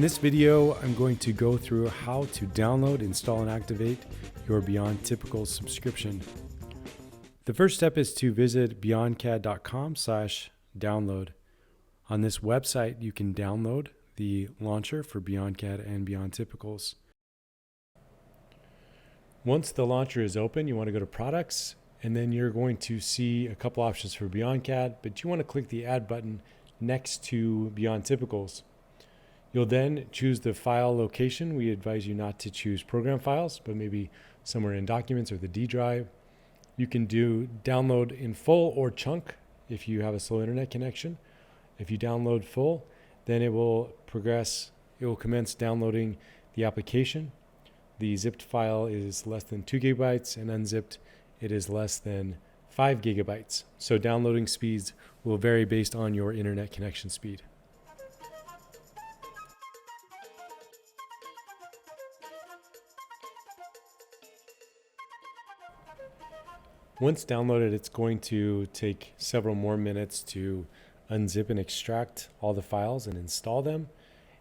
In this video, I'm going to go through how to download, install, and activate your Beyond Typical subscription. The first step is to visit beyondcad.com/download. On this website, you can download the launcher for BeyondCAD and Beyond Typicals. Once the launcher is open, you want to go to Products, and then you're going to see a couple options for BeyondCAD, but you want to click the Add button next to Beyond Typicals. You'll then choose the file location. We advise you not to choose program files, but maybe somewhere in Documents or the D drive. You can do download in full or chunk if you have a slow internet connection. If you download full, then it will commence downloading the application. The zipped file is less than 2 gigabytes, and unzipped it is less than 5 gigabytes. So downloading speeds will vary based on your internet connection speed. Once downloaded, it's going to take several more minutes to unzip and extract all the files and install them.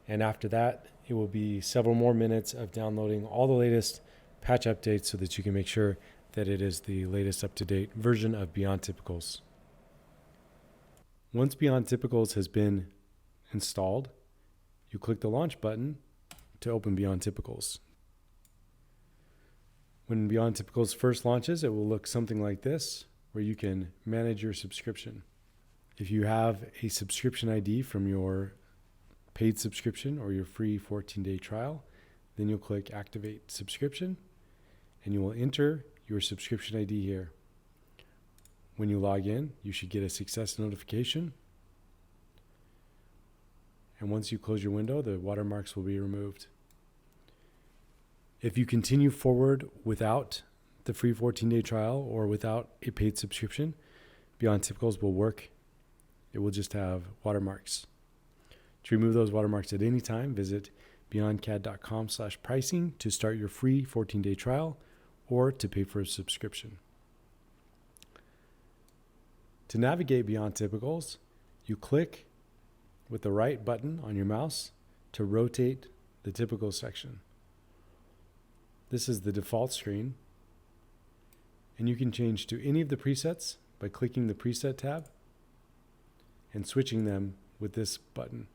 And after that, it will be several more minutes of downloading all the latest patch updates so that you can make sure that it is the latest up-to-date version of Beyond Typicals. Once Beyond Typicals has been installed, you click the Launch button to open Beyond Typicals. When Beyond Typicals first launches, it will look something like this, where you can manage your subscription. If you have a subscription ID from your paid subscription or your free 14-day trial, then you'll click Activate Subscription, and you will enter your subscription ID here. When you log in, you should get a success notification. And once you close your window, the watermarks will be removed. If you continue forward without the free 14-day trial or without a paid subscription, Beyond Typicals will work. It will just have watermarks. To remove those watermarks at any time, visit beyondcad.com/pricing to start your free 14-day trial or to pay for a subscription. To navigate Beyond Typicals, you click with the right button on your mouse to rotate the Typicals section. This is the default screen, and you can change to any of the presets by clicking the Preset tab and switching them with this button.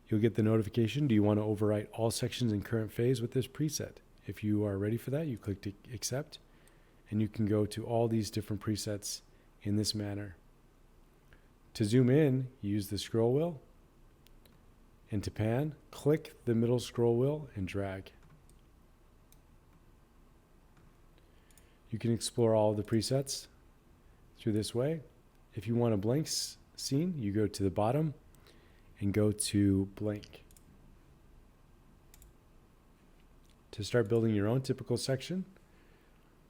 You'll get the notification, do you want to overwrite all sections in current phase with this preset? If you are ready for that, you click to Accept, and you can go to all these different presets in this manner. To zoom in, use the scroll wheel, and to pan, click the middle scroll wheel and drag. You can explore all of the presets through this way. If you want a blank scene, you go to the bottom and go to blank. To start building your own typical section,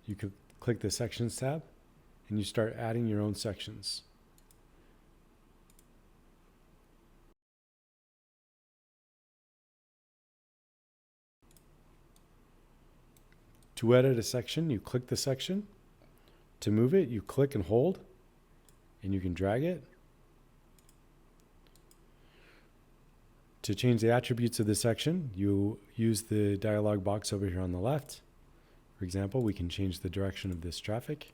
you could click the Sections tab and you start adding your own sections. To edit a section, you click the section. To move it, you click and hold, and you can drag it. To change the attributes of the section, you use the dialog box over here on the left. For example, we can change the direction of this traffic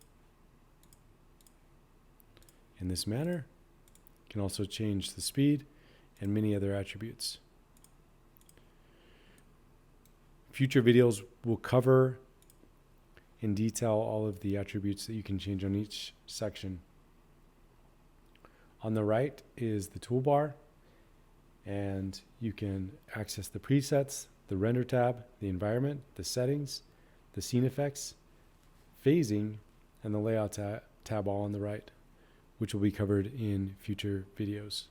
in this manner. You can also change the speed and many other attributes. Future videos will cover in detail all of the attributes that you can change on each section. On the right is the toolbar, and you can access the presets, the render tab, the environment, the settings, the scene effects, phasing, and the layout tab all on the right, which will be covered in future videos.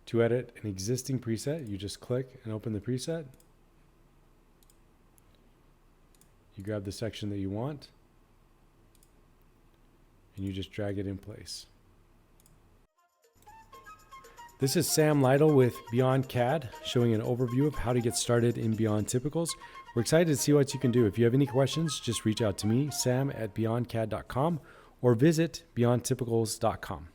To edit an existing preset, you just click and open the preset. You grab the section that you want, and you just drag it in place. This is Sam Lytle with BeyondCAD, showing an overview of how to get started in Beyond Typicals. We're excited to see what you can do. If you have any questions, just reach out to me, sam@beyondcad.com, or visit beyondtypicals.com.